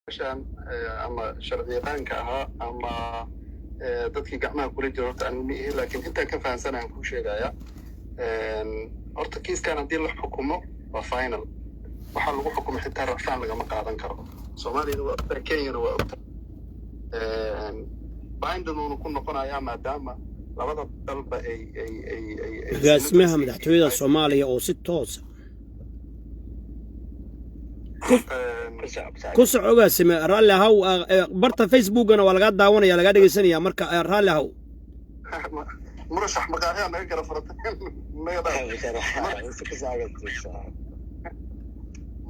عشان أما شرعي كانها أما dadkii gacmaha kula jiro horta anigu ma ihi laakiin intaan ka fahansanay aan ku sheegaya horta kiiskan haddii la xukumo waa final waxaa lagu xukumay xitaa rafaan lagama qaadan karo soomaaliyana waa ogtahay kenyana waa ogtahay bindnuuna ku noqonayaa maadaama labada dalba ay agaasimaha madaxtooyada soomaaliya oo si toosa ku socoga sime raalli haw barta facebookana waa laga daawanaya laga dhageysanaya marka raalli haw murashax maqaaxiya naga kala furtay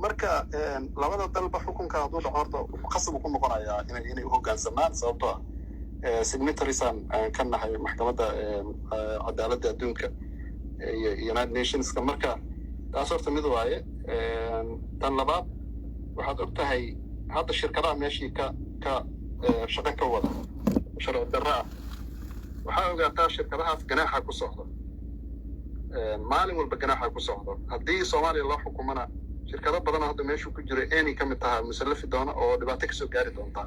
marka labada dalba xukunka hadduu dhaco horta qasab ku noqonayaa inay u hoggaansamaan sababtoo ah signatories-aan ka nahay maxkamadda cadaaladda adduunka iyo United Nationska marka taas horta mid waaye tan labaad waxaad og tahay hadda shirkadaha meeshii ka shaqo ka wada sharci darro ah waxaa ogaataa shirkadahaas ganaaxa ku socdo maalin walba ganaaxa ku socdo haddii Soomaaliya loo xukumana shirkado badan hadda meeshuu ku jiro eenay ka mid tahay musallafi doona oo dhibaato ka soo gaari doonta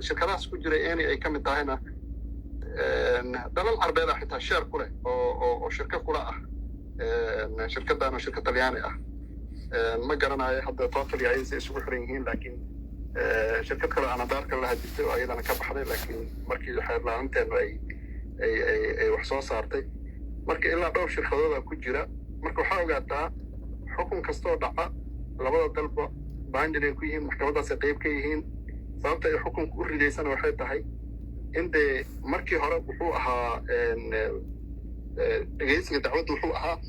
shirkadahaas ku jira eenay ay ka mid tahayna dalal carbeed ah xitaa sheer ku leh oo shirkad kula ah shirkaddan oo shirkad Talyaani ah ما قرنا حتى توصل يعني يسوي حرينهين لكن شركة كلا أنا دارك لها جدته وأيضا أنا كبحري لكن مركز حير لا أنت أي وحصان صارتي مركز إلا دور شركة هذا كجرا مركز حاول قطع حكم كستور دعاء لبض طلبة بعندنا كيهين محكمة سقيب كيهين صارت الحكم كل لي سنة واحدة هاي عند مركز هرب وحوقها جيس يدعوت وحوقها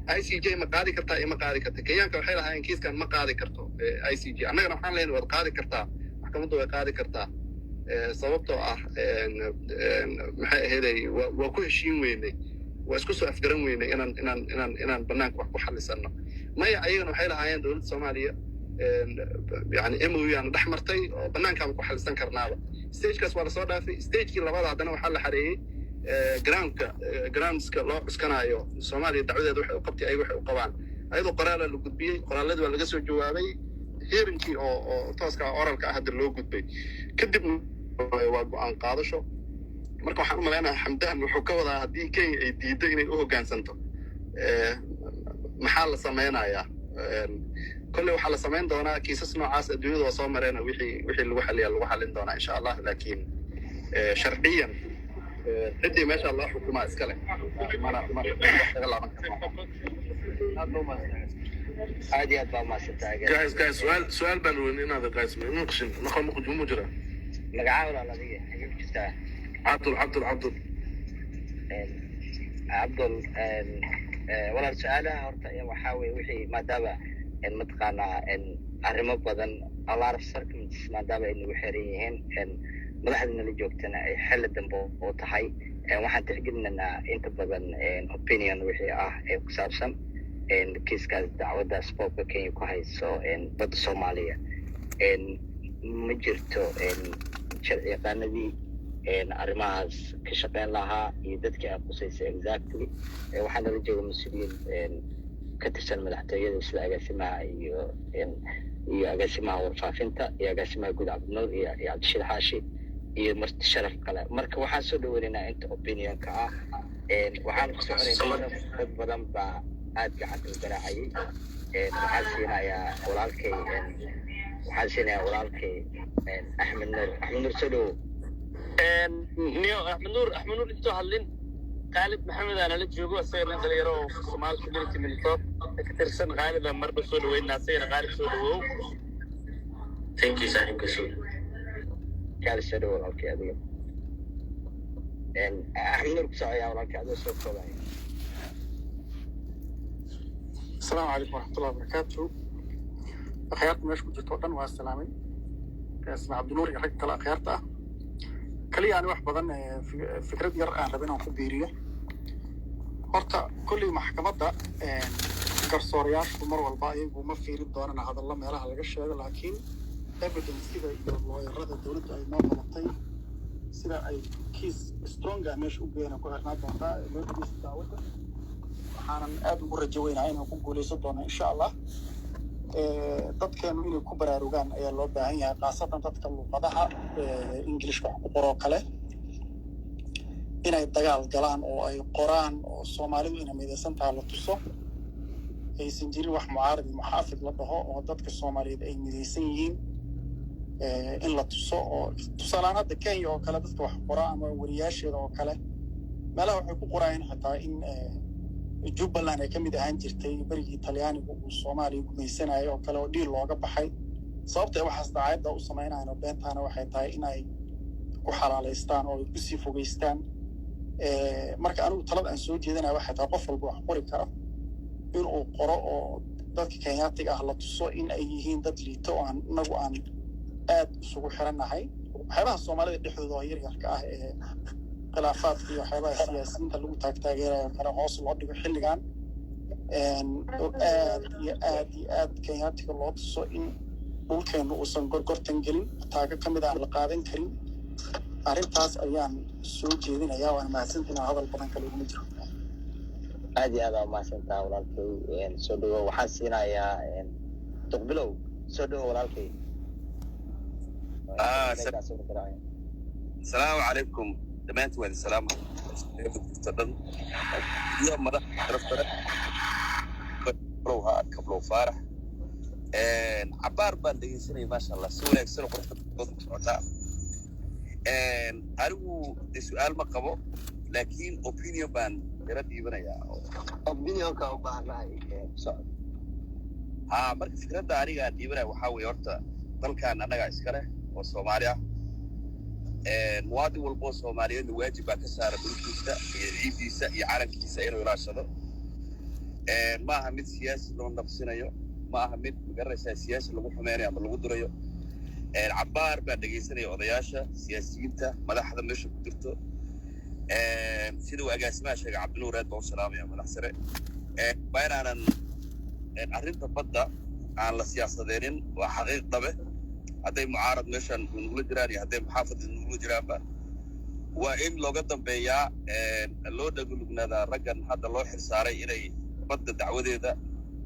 ICJ ما قاضي كرتا ما قاضي كرتا كيان كحيل هاي كيس كان ما قاضي كرتو ICJ أنا نحن لين ود قاضي كرتا محكمة دو قاضي كرتا sababtoo ah maxay ahayd waa ku heshiin weynay waa isku soo afgaran weynay inaan banaanka wax ku xalisano maya ayagana waxay lahaayeen dowladda Soomaaliya yani MOU aan dhaxmartay oo banaanka aan ku xalisan karnaaba stage-kaas waa la soo dhaafay stage-kii labaad haddana waxaa la xareeyay groundska loo cuskanayo Soomaaliya dacwadeeda waxay u qabtay ay waxay u qabaan ayadoo qoraal la gudbiyay qoraaladii waa laga soo jawaabay heerinkii oo tooska oralka ah hadda loo gudbay kadib waa go'aan qaadasho marka waxaan u maleynayaa xamdaan wuxuu ka wadaa haddii Kenya ay diido inay u hoggaansanto maxaa la sameynayaa kolley waxaa la sameyn doonaa kiisas noocaas adduunyada waa soo mareena wixii lagu xalin doonaa insha Allah laakiin sharciyan عندي ما شاء الله حكومة إسكالة عادي أتبع ما شفتها guys سؤال بنوين هذا guys نقشن نخل مخرج مجرى مقعاول على ذي حاجة شفتها عبدل ولا سؤالها هرتا وحاول وحي ما دابا المتقانا إن أرمى بدن الله عرف سرك ما دابا إنه وحريين madaxdana la joogtana ay xal dambe oo tahay waxaan tixgelinaynaa inta badan opinion wixii ah ee ku saabsan kiiskaas dacwadda spooka Kenya ku hayso badda Soomaaliya ma jirto sharci yaqaanadii arrimahaas ka shaqeyn lahaa iyo dadkii ay qusaysay exactly waxaana la jooga mas'uuliyiin ka tirsan madaxtooyada sida agaasimaha iyo agaasimaha warfaafinta iyo agaasimaha guud Cabdinuur iyo Cabdishir Xaashi iyo marti sharaf kale marka waxaan soo dhaweynaa inta opinion-ka ah waxaan ku soconaynaa dad badan baa aad gacanta u garaacayay waxaan siinayaa walaalkay Axmed Nuur soo dhawo Axmed Nuur intuu hadlin Khalid Maxamed ana la joogo asagana dhalinyaro Soomaali community militoo ka tirsan Khalid marba soo dhaweynaa asagana Khalid soo dhawow thank you saaxiibka soo كاري سدوا أوكي هذي أحمد بسعيا ولا كذا سوف كذا السلام عليكم ورحمة الله وبركاته أخياركم إيش كنتوا تودن والسلامي اسمع عبد النور يحكي كلا أخيارته كلي يعني واحد بدن فكرة يرقى ربنا وكبيرية horta kulli maxkamadda garsoorayaashu mar walba ayagu ma fiirin doonaan hadallo meelaha laga sheego laakiin evidence-sida iyo looyarada dowladda ay noo qabatay sida ay kiis strong ah meesha u geeyaan ku xirnaa doontaa loo dhigeysta dacwadda waxaanan aad ugu rajo weynahay inaan ku guuleysan doono insha Allah dadkeenu inay ku baraarugaan ayaa loo baahan yahay khaasatan dadka luqadaha ingilishka wax ku qoroo kale inay dagaal galaan oo ay qoraan oo soomaalidu inay midaysan tahay la tuso aysan jirin wax mucaarad iyo muxaafid la dhaho oo dadka soomaaliyeed ay midaysan yihiin in la tuso oo tusaalaan hadda kenya oo kale dadka wax qora ama wariyaasheeda oo kale meelaha waxay ku qorayeen xitaa in jubbaland ay ka mid ahaan jirtay berigii talyaanigu uu soomaaliya gumaysanayo oo kale oo dhiil looga baxay sababta ay waxaas dacaayadda u samaynayaan oo beentaana waxay tahay in ay ku xalaalaystaan oo ay kusii fogeystaan marka anigu talada aan soo jeedinaya waxay tahay qof walba wax qori kara inuu qoro oo dadka kenyaatiga ah la tuso in ay yihiin dad liito oo inagu aan aad isugu xirannahay waxyaabaha soomaalida dhexdooda oo yaryarka ah ee khilaafaadka iyo waxyaabaha siyaasiyiinta lagu taagtaageerayo kale hoos loo dhigo xilligan oo aad iyo aad kenyaatiga loo tuso in dhulkeennu uusan gorgortan gelin taago ka mid aan la qaadan karin arrintaas ayaan soo jeedinayaa waana mahadsantiinaa hadal badan kale uguma jiro aad iyo aad aa mahadsantaha walaalkay soo dhawo waxaan siinayaa duqbilow soo dhawo walaalkay السلام عليكم دمانت وين السلام تفضل يا مدح رفضت روها قبل فارح عبار بان سنه ما شاء الله سوى اكثر قرطه سعودة ارجو سؤال ما قبو لكن opinion بان يردي بنيا opinion ka u baahnahay socod marka fikradda aniga diibana waxa weey horta dalkan anaga iska leh oo Soomaaliya muwaadin walba Soomaaliyeed waajib ka saaran dhulkiisa iyo ciidiisa iyo calankiisa inuu ilaashado ma aha mid siyaasi loo nafsinayo ma aha mid magaraysa siyaasi lagu xumeenayo ama lagu durayo cabaar baa dhageysanaya odayaasha siyaasiyiinta madaxda meesha ku jirto sidoo agaasimaha sheegay Cabdinuur aad baa u salaamaya madax sare baynaanan arrinta badda aan la siyaasadeenin waa xaqiiq dhabe hadday mucaarad meeshan nugula jiraan iyo hadday muxaafad nugula jiraanba waa in looga dambeeyaa loo dhagulugnaadaa raggan hadda loo xirsaaray inay badda dacwadeeda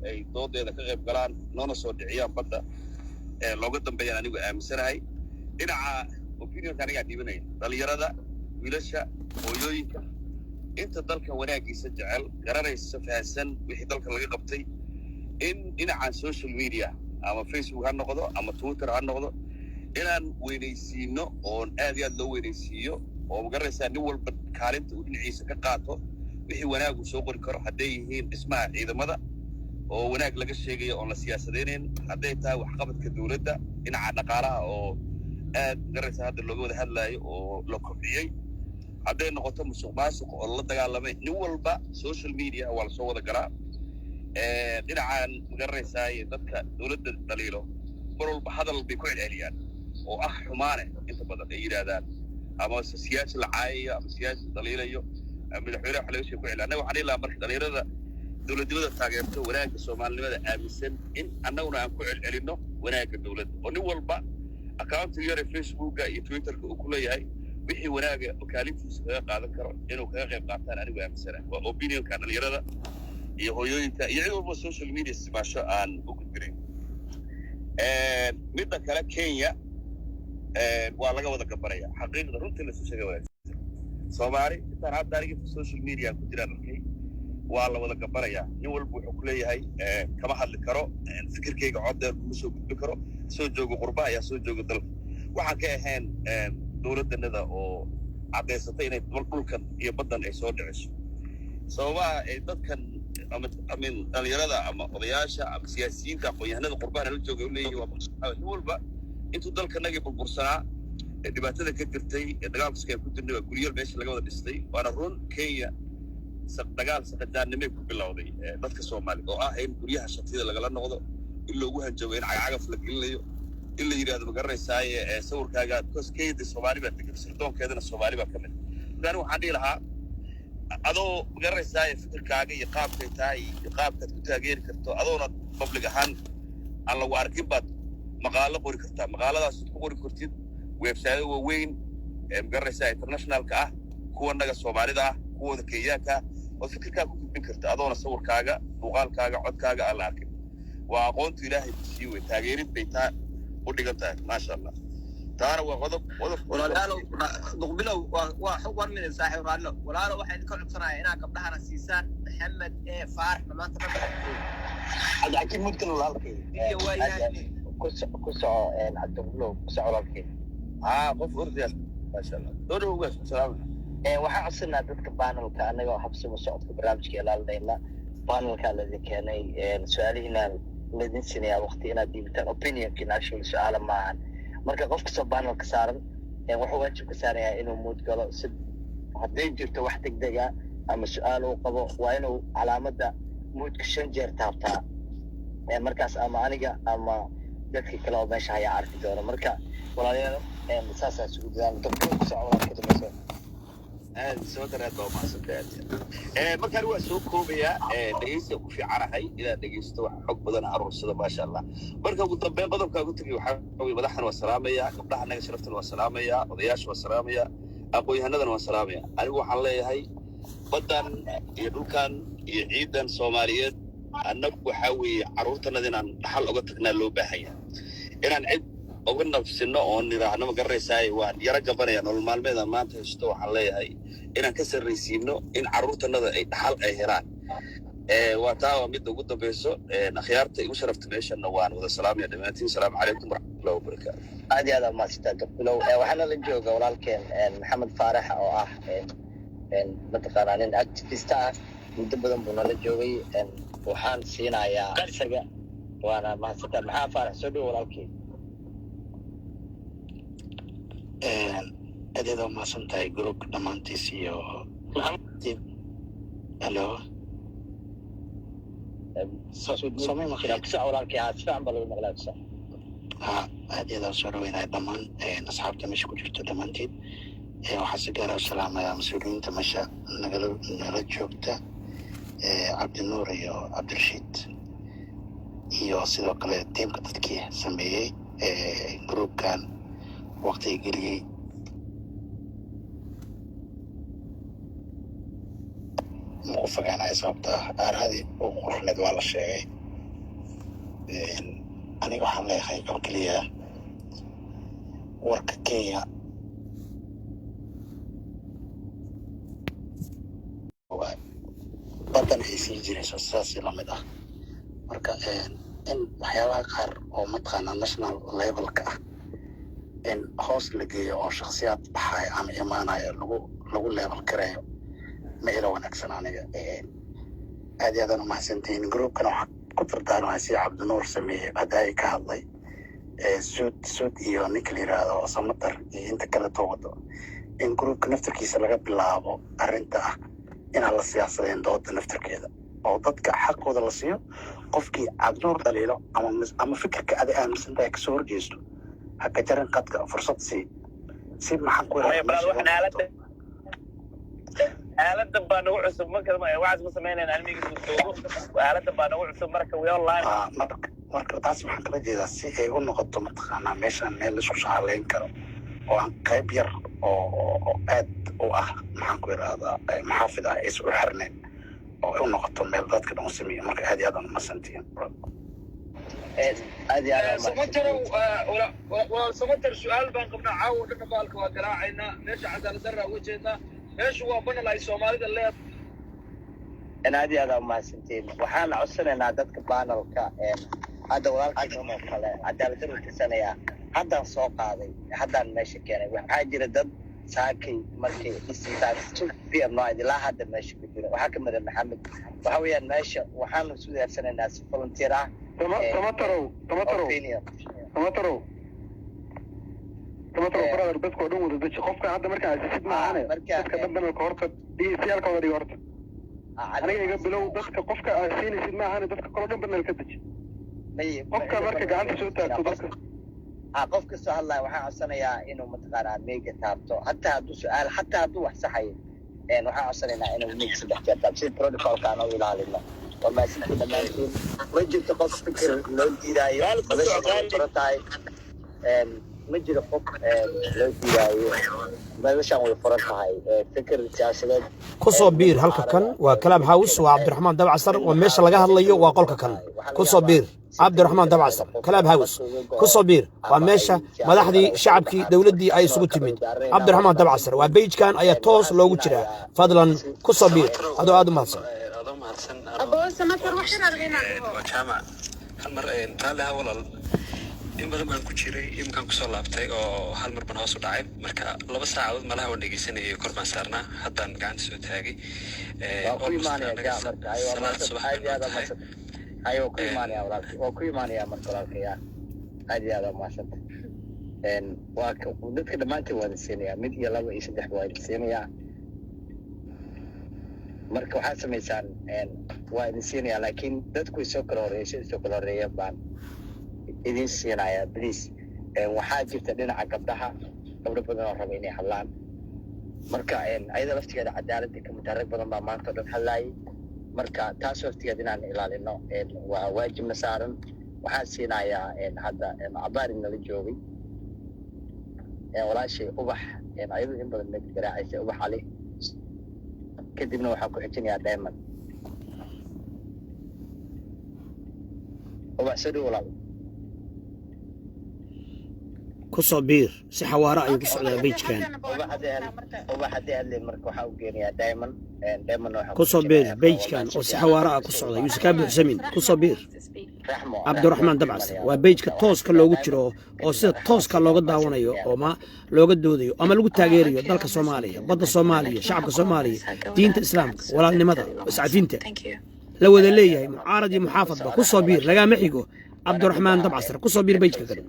ay doodeeda ka qayb galaan noona soo dhiciyaan badda looga dambeeyaan anigu aaminsanahay dhinaca opinionka anigaa dhiibanaya dhalinyarada wiilasha hooyooyinka inta dalka wanaagiisa jecel garanaysa fahansan wixii dalka laga qabtay in dhinacan social media ama Facebook ha noqdo ama Twitter ha noqdo inaan weynaysiino oo aad iyo aad loo weynaysiiyo oo magaraysa nin walba kaalinta uu dhinaciisa ka qaato wixii wanaag uu soo qori karo hadday yihiin dhismaha ciidamada oo wanaag laga sheegayo oo la siyaasadeenin hadday tahay waxqabadka dawladda dhinaca dhaqaalaha oo aad magaraysa hadda looga wada hadlayo oo la kobciyey hadday noqoto musuqmaasuq oo la dagaalamay nin walba social media waa la soo wada galaa dhinacan magaraysa dadka dawladda dhaliilo mar walba hadal bay ku celceliyaan oo xumaane inta badan ay yiraahdaan ama siyaasi la caayayo ama siyaasi dhaliilayo madaxweynaha waxa laga sheeko ku celceliyaan waxaan ilaa marka dhaliirada dawladnimada taageerto wanaagga Soomaalinimada aaminsan in annaguna aan ku celcelino wanaagga dawladda oo nin walba account yar Facebook iyo Twitter uu ku leeyahay wixii wanaaga oo kaalintiisa kaga qaadan karo inuu kaga qayb qaataan anigu aaminsanahay waa opinionka dhalinyarada iyo hooyooyinka iyo cid walba social media isticmaasho aan u gudbinayn midda kale Kenya waa laga wada gabaraya xaqiiqda runtii la soo sheegay wanaagsan Soomaali intaan hadda aniga social media ku jiraan arkay waa la wada gabaraya nin walba wuxuu ku leeyahay kama hadli karo fikirkayga coddeer kuma soo gudbi karo soo joogo qurbaha ayaa soo joogo dalka waxaan ka ahayn dawladdanada oo caddaysatay inay dhulkan iyo baddan ay soo dhiciso sababaha ay dadkan ama dhalinyarada ama odayaasha ama siyaasiyiinta aqoon-yahanada qurbaha la joogay u leeyihiin waa nin walba intuu dalkanagii burbursanaa dhibaatada ka jirtay dagaalkiisa ay ku jirnay waa guriyal meesha laga wada dhistay waana run Kenya dagaal saqadaannimay ku bilowday dadka Soomaaliyeed oo in guryaha shatida lagala noqdo in loogu hanjabo in cagacagaf la gelinayo in la yiraahdo magaraysaa sawirkaaga kooskeeda Soomaali baa degan sirdoonkeedana Soomaali baa ka mid waxaan dhihi lahaa adoo magaraysaa fikirkaaga iyo qaabkay tahay iyo qaabkaad ku taageeri karto adoona public ahaan aan lagu arkin baad maqaalo qori kartaa maqaaladaas ku qori kartid website waaweyn magaraysaa internationalka ah kuwa naga Soomaalida ah kuwada Kenyaanka oo fikirkaaga ku gudbin karta adoona sawirkaaga muuqaalkaaga codkaaga aan la arkin waa aqoontu ilaahay sii wey taageerid bay taa u dhigan tahay maasha allah taana waa qodob walaalo duqbilow waa xog war min saaxiib walaalo walaalo waxaan ka codsanayaa inaad gabdhahana siisaan maxamed faarax maanta ka baxay laakiin mudkan walaalkay iyo waayahay ku soco cabduqbilow ku soco walaalkay qof ordiyal maasha allah doodo uga salaam waxaan codsanaa dadka panelka anagoo habsimo socodka barnaamijka ilaalinayna panelka ladin keenay su-aalihiina ladin siinayaa waqti inaad dhiibtaan opinionkiina actually su-aala maahan marka qof kastoo panelka saaran wuxuu waajib ka saarayaa inuu muud galo si hadday jirto wax degdega ama su-aal uu qabo waa inuu calaamadda muudka 5 jeer taabtaa markaas ama aniga ama dadkii kale oo meesha ayaa arki doona marka walaalayaal saasaa isugu jiraan dadka ku socda ka dambaysa soo daraad baa maasantay markaan waa soo koobayaa dhegeysiga ku fiicanahay inaad dhegeysto wax xog badan aruursada maasha allah marka ugu dambeyn qodobkaa ku tagay waxaa weeye madaxan waa salaamayaa gabdhaha naga sharaftan waa salaamayaa odayaasha waa salaamayaa aqoon-yahanadana waa salaamayaa anigu waxaan leeyahay baddan iyo dhulkan iyo ciidan soomaaliyeed annagu waxaa weeye carruurtanada inaan dhaxal uga tagnaa loo baahanya inaan cid uga nafsino oo niraahno ma garanaysaa waan yara gabanaya nolol maalmeeda maanta haysto waxaan leeyahay inaan ka sarraysiino in carruurtanada ay dhaxal ay helaan waa taa waa midda ugu dambayso akhyaarta igu sharafta meeshana waan wada salaamaya dhammaantiin salaamu calaykum waraxmatullahi wabarakaatu aad iyo aad maasita bilow waxaana la jooga walaalkeen maxamed faarax oo ah mataqaanaa nin activist ah muddo badan buu nala joogay waxaan siinayaa isaga waana mahadsanta maxaa faarax soo dhow walaalkeen adeeda umahadsan tahay group dhammaantiis iyo hello soomay maqlaa kusa walaalkii haa sifiican baa lagu maqlaa kusa adeeda soo dhaweynaya dhammaan asxaabta meesha ku jirto dhammaanteed waxaa si gaara u salaamayaa mas-uuliyiinta meesha nala joogta cabdinuur iyo cabdirashiid iyo sidoo kale tiimka dadkii sameeyey groupkan waqtiga geliyey maku fogaanaya sababta aaradii ugu qorneed waa la sheegay aniga waxaan leeyahay oo keliya warka kenya badan ay sii jirayso sidaasi lamid ah marka in waxyaabaha qaar oo mataqaanaa national levelka ah in hoos la geeyo oo shakhsiyaad baxaya ama imaanaya lagu level gareeyo ma ila wanaagsan aniga aad iyo aadaan umahadsantihiin groupkan waxaa ku dardaarmaya si cabdinuur sameeyey hadda ay ka hadlay suud iyo ninka la yidhaahdo samatar iyo inta kale too wado in groupka naftarkiisa laga bilaabo arrinta ah inaan la siyaasadeen dooda naftarkeeda oo dadka xaqooda la siiyo qofkii cabdinuur dhaliilo ama fikirka ada aaminsantahay kasoo horjeesto haka jaran qadka fursad si maxaan ku aaladda baa nagu cusub marka waxaas ma samaynayna cilmiga duugo aaladda baa nagu cusub marka we online marka taas waxaan kala jeedaa si ay u noqoto mataqaanaa meeshaan meel laisku shaqaaleyn karo oo aan qayb yar oo aad u ah maxaan ku idhaahdaa maxaafid ah aysan u xirnayn oo ay u noqoto meel dadka dhan u sameeya marka aad iyo aad aan umasantihiin samatar su-aal baan qabnaa caawa dhanna baalka waa garaacaynaa meesha cadaalad darra uga jeednaa meeshu waa banal ay soomaalida leed aad iyo aad aa umahadsantiin waxaan codsanaynaa dadka panelka hadda walaalkiin oo kale cadaalad darra tirsanaya haddaan soo qaaday haddaan meesha keenay waxaa jira dad saakay markay pm ilaa hadda meesha ku jira waxaa ka mida maxamed waxa weeyaan meesha waxaanu isu diyaarsanaynaa si volunteer ah brother dadkoo dhan wada deji qofka hadda markaa asisid maahane dadka dhan banalka horta siyaalka wada dhiga horta aniga iga bilow dadka qofka aad siinaysid maahane dadka kaloo dhan banal ka deji qofka marka gacanta soo taagto dadka qof kastoo hadlaya waxaan codsanayaa inuu mataqaanaa meega taabto hataa hadduu su-aal hataa hadduu wax saxayo waxaan codsanaynaa inuu meega 3 jeer taabto si protocolka aan u ilaalino waa maasintii dhammaantiin ma jirto qof fikir loo diidaayo nolosha tahay ma jiro qof loo diidaayo noloshaan way furan tahay fikir siyaasadeed kusoo biir halka kan waa kalaam xaawis waa cabdiraxmaan dabcasar waa meesha laga hadlayo waa qolka kan kusoo biir عبد الرحمن دبعسر كلاب هاوس كصبير وماشى مدحدي شعبكي دولدي أي سقوط من عبد الرحمن دبعسر وبيج كان أي توس لو جرا فضلا كصبير هذا هذا مهرسن أبو سمتر وحنا رغينا وجامع هل مر طالها ولا in badan baan ku jiray imkaan kusoo laabtay oo hal mar baan hoos u dhacay marka 2 saacadood malaha waan dhegeysanayay kor baan saarnaa haddaan gacanta soo taagay ayuu ku imaanaya walaalkii oo ku imaanaya marka walaalkaya aad iyo aad ma shanta waa dadka dhamaantii waa siinaya mid iyo laba iyo saddex waa siinaya marka waxaa samaysaan waa siinaya laakiin dadku isoo kala horeeyay baan idin siinaya please waxaa jirta dhinaca gabdhaha gabdho badan oo raba inay hadlaan marka ayada laftigeeda cadaaladda ka mid rag badan baa maanta dhan hadlaayay marka taas waqtigeeda inaan ilaalino waa waajibna saaran waxaa siinayaa hadda abaarin nala joogay walaashay ubax ayadu in badan mid garaacaysa ubax ali kadibna waxaa ku xijinayaa diamond ubax soo dhow walaal كصبير سحوارة أي قصة بيج كان كصبير بيج كان وسحوارة قصة يوسكاب زمين كصبير عبد الرحمن دبعس وبيج كتوس كلو جرو أو سيد توس كلو قد داونيو أو ما لو قد دوديو أما لو تاجيريو دالك الصومالية بض الصومالية شعب الصومالي دين الإسلام ولا النمذا بس عارفينته لو ذا ليه معارضي محافظ كصبير لقى محيقو عبد الرحمن دبعسر كصبير بيج كده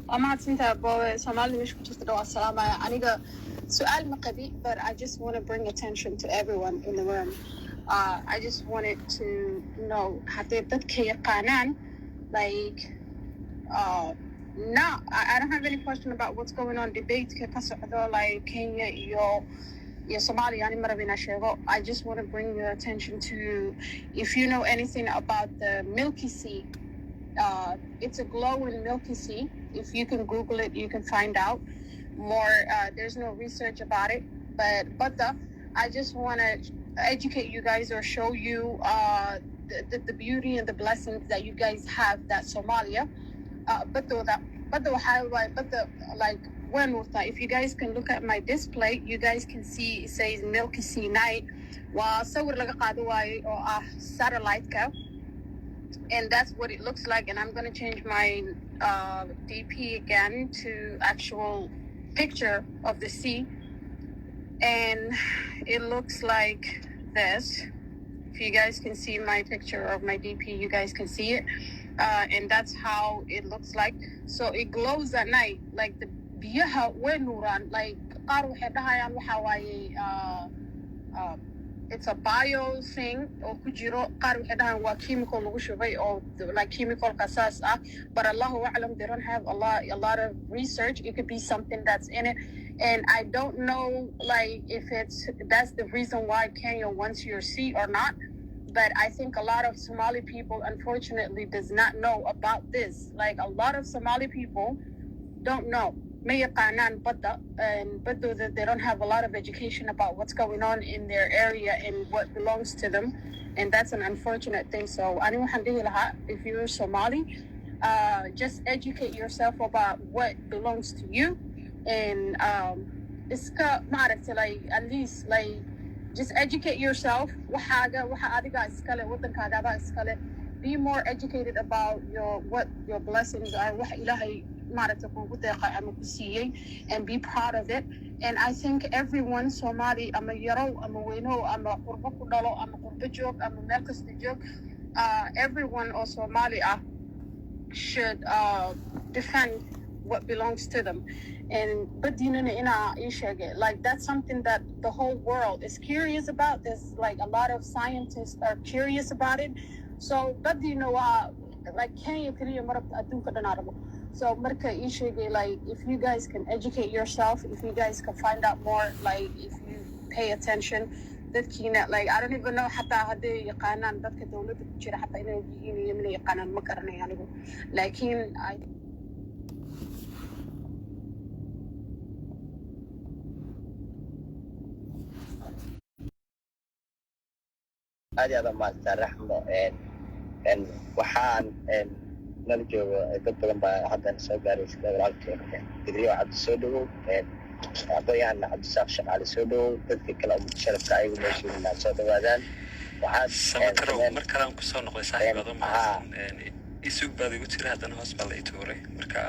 وما أنت أبو سامالي مش كنت تدعو السلام أنا سؤال مقبي but I just want to bring attention to everyone in the room. I just wanted to know حتى تذكر قانون like no I don't have any question about what's going on debate كسعودة like Kenya your Somali I just want to bring your attention to if you know anything about the Milky Sea. It's a glowing Milky Sea. If you can Google it, you can find out more. There's no research about it, but I just want to educate you guys or show you the beauty and the blessings that you guys have that Somalia. Like when if you guys can look at my display, you guys can see it says Milky Sea Night. وصور لقى قادواي أو satellite كا. And that's what it looks like. And I'm going to change my DP again to actual picture of the sea. And it looks like this. If you guys can see my picture of my DP, you guys can see it. And that's how it looks like. So it glows at night. Like the biyaha way nuran. Like qaar waxay dhahayaan waxa waaye it's a bio thing oo ku jiro qaar waxay dhahaan waa chemical lagu shubay oo like chemical kasaas ah but Allahu a'lam they don't have a lot of research. It could be something that's in it and I don't know like if that's the reason why Kenya wants your sea or not. But I think a lot of Somali people unfortunately does not know about this. Like a lot of Somali people don't know. But they don't have a lot of education about what's going on in their area and what belongs to them. And that's an unfortunate thing. So if you're Somali, just educate yourself about what belongs to you. And like at least like just educate yourself. Be more educated about what your blessings are. And be proud of it. And I think everyone Somali ama yaro ama weyno ama qurbo ku dhalo ama qurbo joog ama meel kasta joog everyone oo Somali should defend what belongs to them. And badinana ina ishege like that's something that the whole world is curious about. There's like a lot of scientists are curious about it. So badino like Kenya kaliya marabta adduunka dhan arabo. So marka ishege like if you guys can educate yourself, if you guys can find out more, like if you pay attention, dadkiina like I don't even know hatta haday yaqaanaan dadka dawladda ku jira hatta inay yihiin yaqaanaan ma garanay anigu laakiin aad iyo aad maanta raxmo waxaan nala joogo dad badan baa haddana soo gaaray sida walaalkeen digriyo cabdi soo dhawow aqoon-yahan cabdisaaq shaqaale soo dhawow dadka kale oo sharafka ayagu meeshiina soo dhawaadaan waxaad mar kalaan kusoo noqday saaxiibado isug baad igu tiri haddana hoos baa la i tuuray marka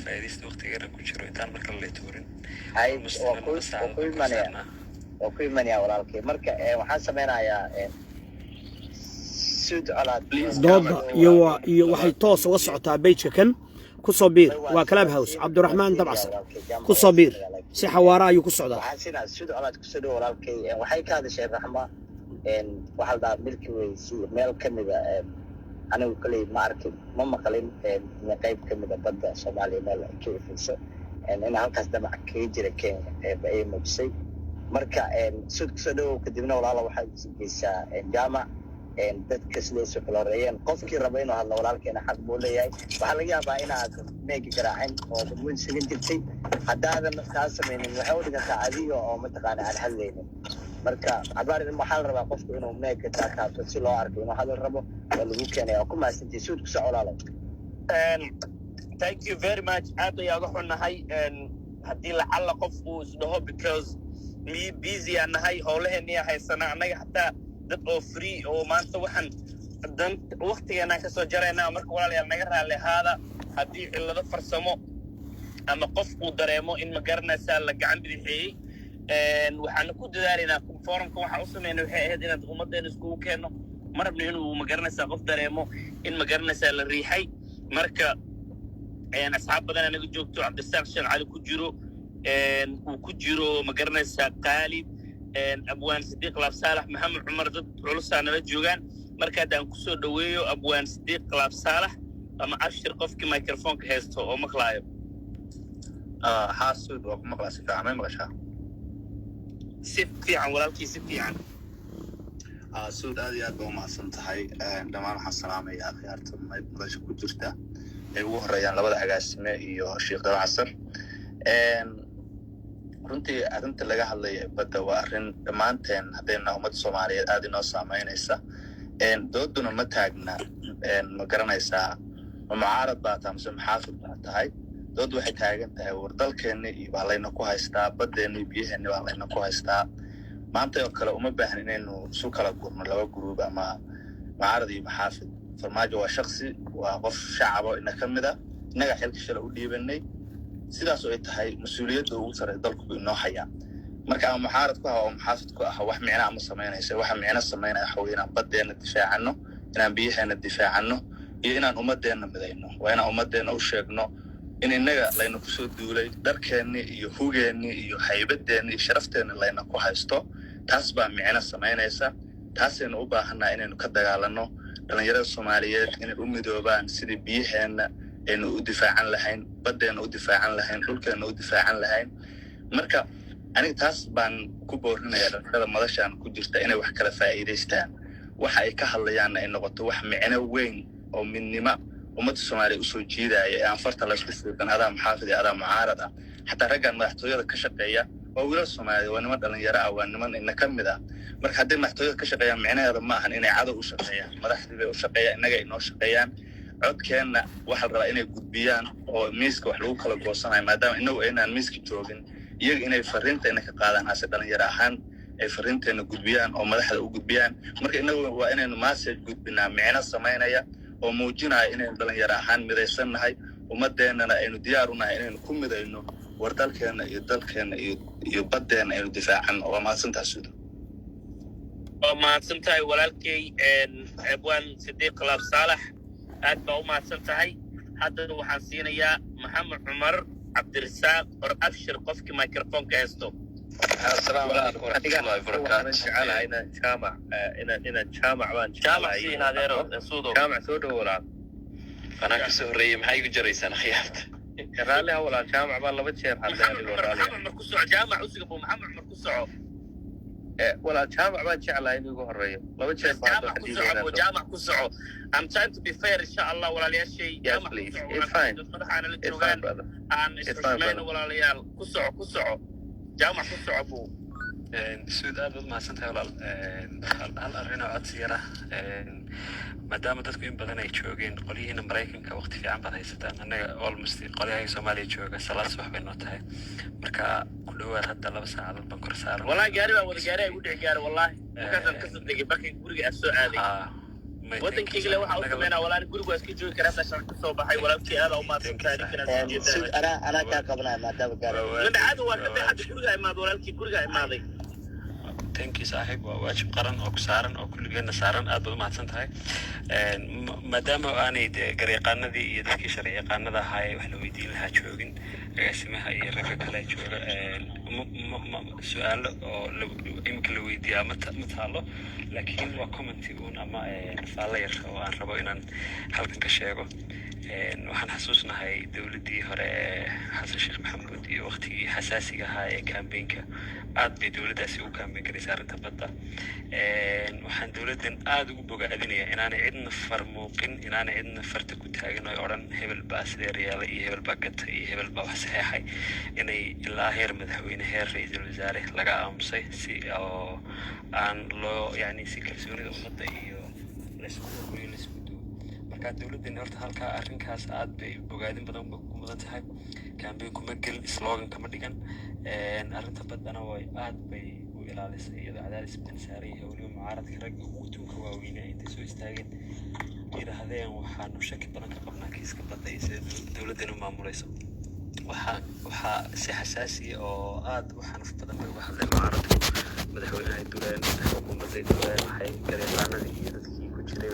faa'iidaysta waqtigeena ku jiro intaan marka la tuurin waa ku imanaya walaalkay marka waxaan sameynayaa dooda iyo waxay toos uga socotaa bejka kan ku soo biir waa club house cabdiraxmaan dabcasar ku soo biir si xawaara ayuu ku socdaa waxay ka hadashay raxma waxaa la dhahaa milki way si meel ka mida anigu kaley ma arkin ma maqlin qayb ka mida badda soomaaliya meel ka ifayso in halkaas damac kaga jira kenya ay muujisay marka sud kusoo dhawow kadibna walaala waxaad geysaa jaamac dadka sidaysoo kala horeeyeen qofkii raba inuu hadlo walaalkeena xaq buu leeyahay waxaa laga yaabaa inaad meegi garaacin oo dadweyn sagan jirtay haddaadan kaa samaynin waxay u dhigantaa adiga oo mataqaana aan hadlaynin marka cabaarin waxaa la rabaa qofku inuu meega kaa taabto si loo arko inuu hadal rabo waa lagu keenaya waa ku mahadsantii suud kusoo colaalay thank you very much aad ayaa uga xunnahay haddii lacalla qof uu isdhaho because me busy aan nahay howlaheennii haysana annaga hataa dad oo free oo maanta waxaan waqtigeenaan ka soo jaraynaa marka walaalayaal naga raalli ahaada haddii cillado farsamo ama qof uu dareemo in ma garanaysaa la gacan bidixeeyey waxaana ku dadaalaynaa forumka waxaa u sameynay waxay ahayd inaad ummaddeena iskugu keenno ma rabno inuu ma garanaysaa qof dareemo in ma garanaysaa la riixay marka asxaab badan anaga joogto cabdisaaq sheekh cali ku jiro uu ku jiro ma garanaysaa qaalib abwaan sidiiq laab saalax maxamed cumar dad culusaa nala joogaan marka haddaan kusoo dhaweeyo abwaan sidiiq laab saalax ama abshir qofkii microfonka haysto oo maqlaayo xaasuud waa ku maqlaa si fiican may maqashaa si fiican walaalkii si fiican suud aad iyo aad baa umahadsan tahay dhammaan waxaan salaamaya akhyaarta madasha ku jirta ay ugu horeeyaan labada agaasime iyo sheekh dabcasar runtii arrinta laga hadlaya badda waa arrin dhammaanteen haddayna ummadda soomaaliyeed aad inoo saameynaysa dooduna ma taagna ma garanaysaa ma mucaarad baa tahay mise maxaafid baa tahay dood waxay taagan tahay war dalkeenni iyo baa layna ku haystaa baddeenni iyo biyaheenni baa layna ku haystaa maanta oo kale uma baahan inaynu isu kala gurno laba guruub ama mucaarad iyo maxaafid farmaajo waa shaksi waa qof shacabo ina ka mid a innaga xilka shala u dhiibanay sidaas oo ay tahay mas-uuliyadda ugu sarey dalku inoo hayaa marka ama mucaarad ku ah oo maxaafid ku ah wax micnaa ma samaynaysa waxa micno samaynaya waxa weye inaan baddeenna difaacano inaan biyaheenna difaacano iyo inaan ummadeenna midayno waa inaan ummadeenna u sheegno in innaga layna kusoo duulay dharkeenni iyo hugeenni iyo haybadeenni iyo sharafteenni layna ku haysto taas baa micno samaynaysa taasaynu u baahannaha inaynu ka dagaalanno dhallinyarada soomaaliyeed inay u midoobaan sidii biyaheenna aynu u difaacan lahayn baddeenna u difaacan lahayn dhulkeenna u difaacan lahayn marka aniga taas baan ku boorinayaa dhallinyarada madashaan ku jirta inay wax kala faa'iidaystaan waxa ay ka hadlayaanna ay noqoto wax micno weyn oo midnimo ummadda soomaaliya usoo jiidaya ee aan farta laysku fiiqan adaa maxaafid iyo adaa mucaarad ah xataa raggaan madaxtooyada ka shaqeeya waa wiilal soomaaliya waa niman dhallinyaro ah waa niman ina ka mid ah marka hadday madaxtooyada ka shaqeeyaan micnaheeda ma ahan inay cadow u shaqeeyaan madaxdii bay u shaqeeyaan innaga inoo shaqeeyaan codkeenna waxaa la rabaa inay gudbiyaan oo miiska wax lagu kala goosanayo maadaama inagu aynaan miiska joogin iyaga inay fariintayna ka qaadaan hase dhalinyaro ahaan ay fariinteenna gudbiyaan oo madaxda u gudbiyaan marka inagu waa inaynu message gudbinaa micno samaynaya oo muujinaya inaynu dhalinyaro ahaan midaysannahay ummadeennana aynu diyaar u nahay inaynu ku midayno war dalkeenna iyo dalkeenna iyo baddeenna aynu difaacan waa mahadsantaha suuda waa mahadsan tahay walaalkay abwaan sidiiq laab saalax aad baa u mahadsan tahay haddana waxaan siinayaa maxamed cumar cabdirasaaq or abshir qofkii microfonka haysto السلام عليكم ورحمة الله وبركاته. إن جامع بان جامع سين هذا سودو جامع سودو ولا أنا كسوري محي جريس أنا خيافت. رالي ولا جامع بان لبيت شيء محمد مركوسع جامع وسق أبو محمد مركوسع ولا جامع بان شعلا إني جوهرية لبيت شيء جامع كوسع. I'm trying to be fair إن شاء الله ولا ليش شيء جامع كوسع. It's fine. It's fine brother. أنا إستسمعنا ولا ليال كوسع. جامع كوسع أبو سود أبد ما سنتها ولا هل أرينا عد سيرة ما دام تذكر إن بدنا يشوفين قليل إن بريكن كوقت في عم بدها يستان أنا أول مستي قليل سومالي يشوف سلاس صبح بينوتها مركا كل واحد حتى لو ساعة البنكر سعر والله جاري ولا جاري يقول جاري والله وكذا القسم دقي بكي برجع السوق هذه ودن كيغلا waxa uu sameeyay walaal guriga iska joogi kara meesha ka soo baxay walaalkii aad oo ma taqaan ana ka qabnaa maadaama gaar min aad waa ka bixi guriga imaad walaalkii guriga imaaday tankii saaxiib waa waajib qaran oo ku saaran oo kulligeena saaran aad baad u mahadsan tahay maadaama aanay garyaqaanadii iyo dadkii sharciyaqaanada ahaa wax la weydiin lahaa joogin agaasimaha iyo ragga kale jooga su'aalo oo imika la weydiiyaa ma taalo laakiin waa commenti uun ama faalla yar oo aan rabo inaan halkan ka sheego waxaan xasuusnahay dowladdii hore xasan sheekh maxamuud iyo waqtigii xasaasiga ahaa ee kaambeenka aad bay dowladdaasi u kaambeen garaysay arrinta badda waxaan dowladdan aad ugu bogaadinayaa inaanay cidna farmuuqin inaanay cidna farta ku taagin oo odhan hebel baa sidee reelay iyo hebel baa gatay iyo hebel baa wax saxeexay inay ilaa heer madaxweyne heer ra-iisul wasaare laga aamusay si oo aan loo yacni si kalsoonida ummadda iyo laysku ogoyo laysku duwo marka dowladdan horta halkaa arrinkaas aad bay bogaadin badan ku mudan tahay kaambeen kuma gelin slogan kama dhigan arrinta baddana way aad bay u ilaalisay iyadoo cadaadis badan saaray howliyo mucaaradka ragga ugu tunka waaweyn ay intay soo istaageen yidhaahdeen waxaanu shaki badan ka qabnaa kiiska badda iyo sida dowladdan u maamulayso waxaa si xasaasiya oo aad u xanaf badan bay uga hadleen mucaaradku madaxweynaha ay duleen xukuumadda ay duleen waxay garyaqaanadii iyo dadkii ku jiray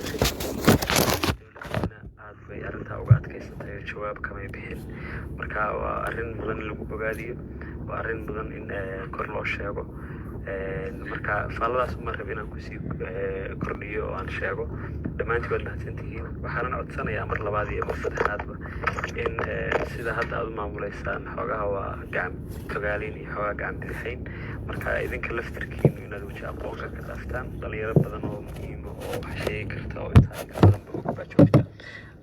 dowladana aad bay arrintaa uga adkaysatay oo jawaab kamay bixin marka waa arrin mudan in lagu bogaadiyo waa arrin mudan in kor loo sheego marka faalladaas uma rab inaan kusii kordhiyo oo aan sheego dhammaantii waad mahadsantihiin waxaanan codsanayaa mar labaad iyo mar saddexaadba in sida hadda aad u maamulaysaan xoogaha waa gacan togaaliin iyo xoogaa gacan bidixayn marka idinka laftarkiinu inaad weji aqoonka ka dhaaftaan dhalinyaro badan oo muhiima oo wax sheegi karta oo intaa inka badanba uga baajoogta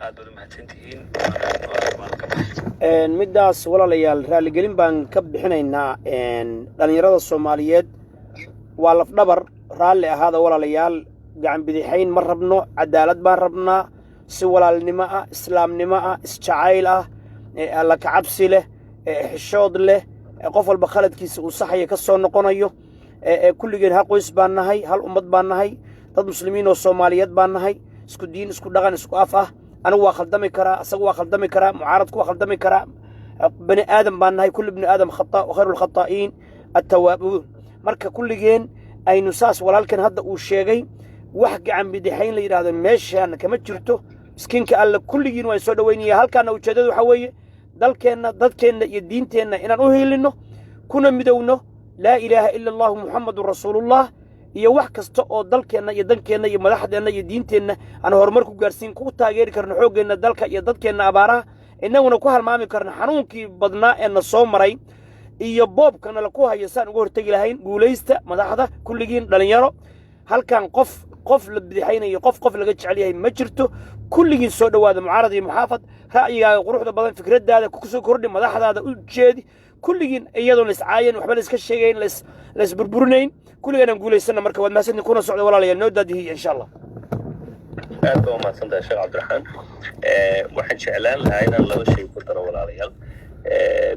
aad baad u mahadsantihiin waan ka baxay middaas walaalayaal raaligelin baan ka bixinaynaa dhalinyarada soomaaliyeed waa lafdhabar raalli ahaada walaalayaal gacan bidixayn ma rabno cadaalad baan rabnaa si walaalnimo ah islaamnimo ah isjacayl ah alla kacabsi leh xishood leh qof walba khaladkiisa uu saxaya ka soo noqonayo kulligeen hal qoys baan nahay hal ummad baan nahay dad muslimiin oo soomaaliyeed baan nahay isku diin isku dhaqan isku af ah anigu waa khaldami karaa asagu waa khaldami karaa mucaaradku waa khaldami karaa bani aadam baan nahay kulli bni aadam khata wa khayru lkhataa'iin attawaabuun marka kulligeen aynu saas walaalkan hadda uu sheegay wax gacan bidixayn la yidhaahdo meeshaan kama jirto miskiinka alle kulligiin waan soo dhowaynaya halkaana ujeeddadu waxaa weeye dalkeenna dadkeenna iyo diinteenna inaan u hiilinno kuna midowno laa ilaaha ila allahu muxammadun rasuulullah iyo wax kasta oo dalkeenna iyo dankeenna iyo madaxdeenna iyo diinteenna aan horumar ku gaarsiin ku taageeri karno xooggeenna dalka iyo dadkeenna abaaraha innaguna ku halmaami karno xanuunkii badnaa ee na soo maray iyo boobkana la ku hayo saan uga hortegi lahayn guulaysta madaxda kulligiin dhalinyaro halkan qof la bidixaynayo qof laga jecel yahay ma jirto kulligiin soo dhowaada mucaarad iyo muxaafad ra'yigaaga quruxda badan fikraddaada ku soo kordhi madaxdaada u jeedi kulligiin iyadoon la iscaayan waxba la iska sheegayn la isburburinayn kulligeen aan guulaysana marka waad mahadsantiin kuna socda walaalayaal noo daadihiya insha allah aad baa umahadsantahay sheekh cabdiraxmaan waxaan jeclaan lahaa inaan laba shay ku daro walaalayaal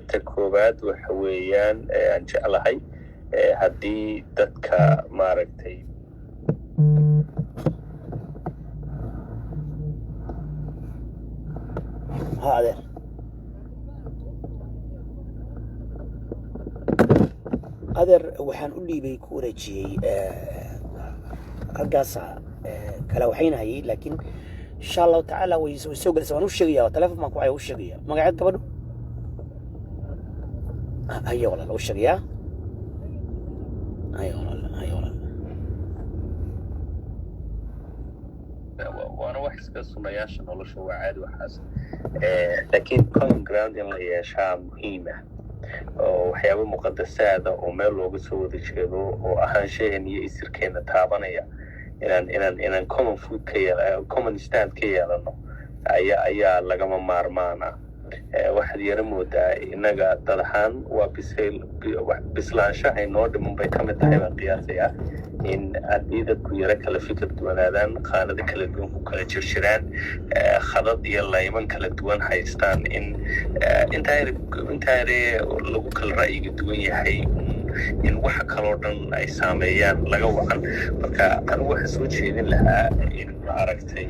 ta koowaad waxa weeyaan aan jeclahay haddii dadka maaragtay adeer adeer waxaan u dhiibay ku wareejiyey raggaasa kala waxaynahayay laakiin insha allahu tacaala way soo gelaysa waan u sheegaya teleefon baan ku caya u sheegaya magaceed gabadhu haya walaal u sheegayaa haya walaal waana wax iska sunayaasha nolosha waa caadi waxaas laakiin common ground in la yeeshaa muhiim ah oo waxyaaba muqadasaada oo meel looga soo wada jeedo oo ahaanshaheena iyo isirkeena taabanaya inaan common food common stand ka yeelano ayaa lagama maarmaana waxaad yara moodaa innaga dad ahaan waa bislaanshahay noo dhiman bay ka mid tahay baan qiyaasaya in haddii dadku yaro kala fikir duwanaadaan qaanado kala duwan ku kala jirjiraan khadad iyo layman kala duwan haystaan in intaa yare lagu kala ra'yiga duwan yahay in waxa kaloo dhan ay saameeyaan laga wacan marka anigu waxaa soo jeedin lahaa in maaragtay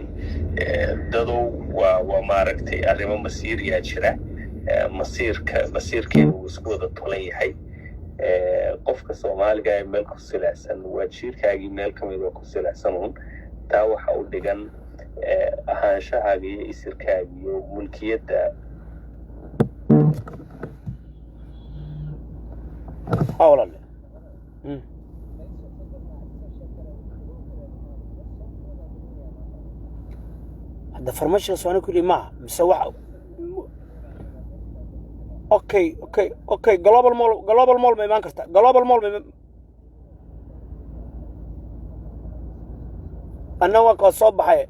dadow waa maaragtay arrimo masiiriyaa jira masiirkeena uu isku wada tolan yahay qofka soomaaliga ee meel ku silacsan waa jiirkaagii meel ka mid oo ku silacsan uun taa waxa u dhigan ahaanshahaaga iyo isirkaaga iyo mulkiyadda hawlale hadda farmashigaas waana kulli maaha mise waxa okay global mall ma imaan karta global mall anna waa ka soo baxay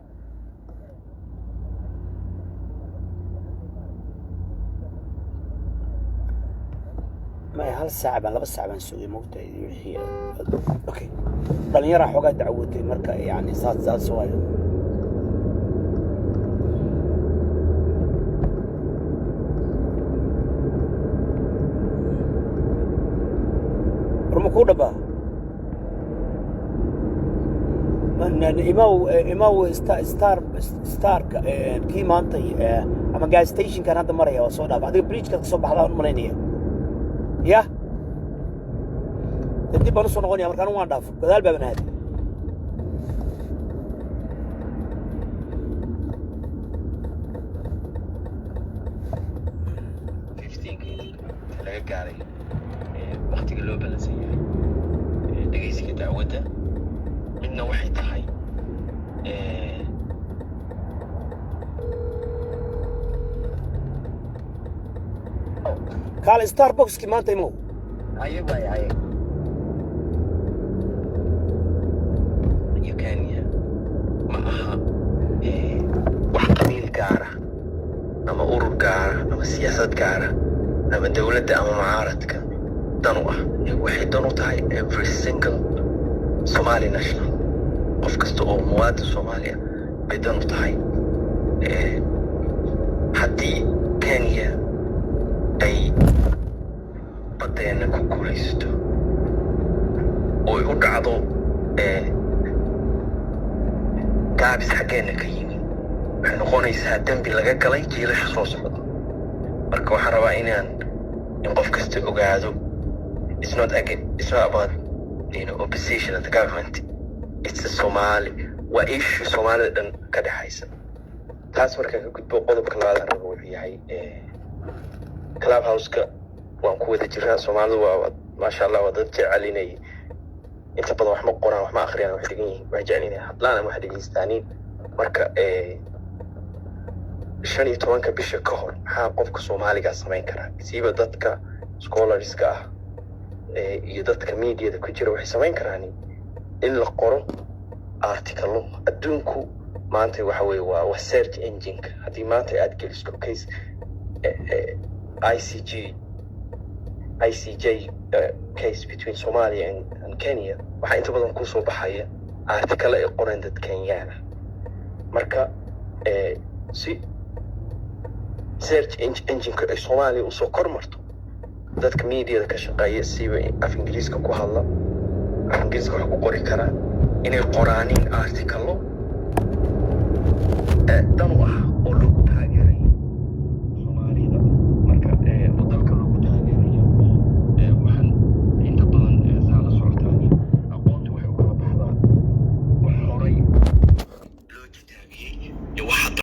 ما هل ساعة بان لبس ساعة بان سوي موقتها هي اوكي dhalinyara xogaa dacwotay marka yani saas waayo ku dhaba imaw star kii maanta ama gas station kan hadda maraya waa soo dhaaf adiga bridge-ka ka soo baxdaa u malaynaya ya dib baan u soo noqonaya markaan waan dhaafo gadaal baaban aadi laga gaaray waqtiga loo balansan yahay dhegaysiga dacwadda midna waxay tahay kaal starbuckski maanta imow ayaga iyo kenya ma aha wax qabiil gaara ama urur gaara ama siyaasad gaara ama dawladda ama mucaaradka dan u ah waxay dan u tahay every single Somali national qof kasta oo muwaadin Soomaaliya bay dan u tahay haddii Kenya ay badeena ku guulaysto oo ay u dhacdo gaabis xaggeena ka yimi waxay noqonaysaa dembi laga galay jiilasha soo socda marka waxaan rabaa in qof kasta ogaado it's not about opposition of the government it's a Somali waa issue Soomaalida dhan ka dhaxaysa taas markaan ka gudbo qodobka labaad aan wuxuu yahay clubhouse-ka waan ku wada jiraa Soomaalidu waa maasha Allah waa dad jecel inay inta badan wax ma qoraan wax ma akhriyaan wax dhigan yihiin wax jecel inay hadlaan ama wax dhegeystaaniin marka 15 bisha ka hor maxaa qofka Soomaaliga samayn karaa siiba dadka scholarska ah iyo dadka media ku jira waxay samayn karaan in la qoro article adduunku maanta waxa weeye waa search engine hadii maanta aad geliso case ICJ case between Somalia and Kenya waxa inta badan ku soo baxaya article ay qoreen dad Kenyan marka si search engine ka Soomaaliya u soo kormarto dadka media ka shaqeeya siiba af Ingiriiska ku hadla af Ingiriiska wax ku qori kara inay qoraanin article dan u ah